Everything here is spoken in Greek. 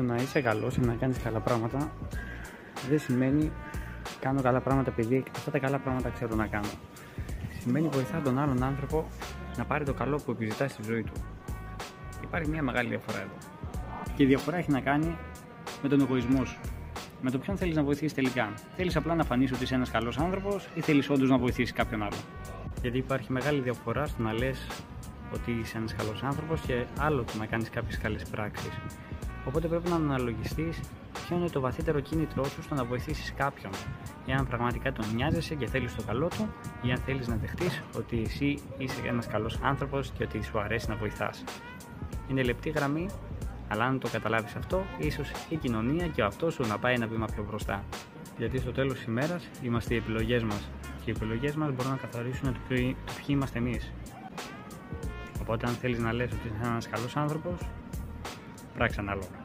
το να είσαι καλός ή να κάνεις καλά πράγματα δεν σημαίνει κάνω καλά πράγματα επειδή αυτά τα καλά πράγματα ξέρω να κάνω. Σημαίνει βοηθά τον άλλον άνθρωπο να πάρει το καλό που επιζητά στη ζωή του. Υπάρχει μια μεγάλη διαφορά εδώ. Και η διαφορά έχει να κάνει με τον εγωισμό σου. Με το ποιον θέλεις να βοηθήσεις τελικά. Θέλεις απλά να φανείς ότι είσαι ένας καλός άνθρωπος ή θέλεις όντως να βοηθήσεις κάποιον άλλον. Γιατί υπάρχει μεγάλη διαφορά στο να λες ότι είσαι ένας καλός άνθρωπος και άλλο το να κάνεις κάποιες καλές πράξεις. Οπότε πρέπει να αναλογιστείς ποιο είναι το βαθύτερο κίνητρό σου στο να βοηθήσεις κάποιον. Εάν πραγματικά τον νοιάζεσαι και θέλεις το καλό του, ή αν θέλεις να δεχτείς ότι εσύ είσαι ένας καλός άνθρωπος και ότι σου αρέσει να βοηθάς. Είναι λεπτή γραμμή, αλλά αν το καταλάβεις αυτό, ίσως η κοινωνία και ο αυτός σου να πάει ένα βήμα πιο μπροστά. Γιατί στο τέλος της ημέρας είμαστε οι επιλογές μας και οι επιλογές μας μπορούν να καθορίσουν το ποιοι είμαστε εμείς. Οπότε, αν θέλεις να λες ότι είσαι ένας καλός άνθρωπος, πράξε ανάλογα.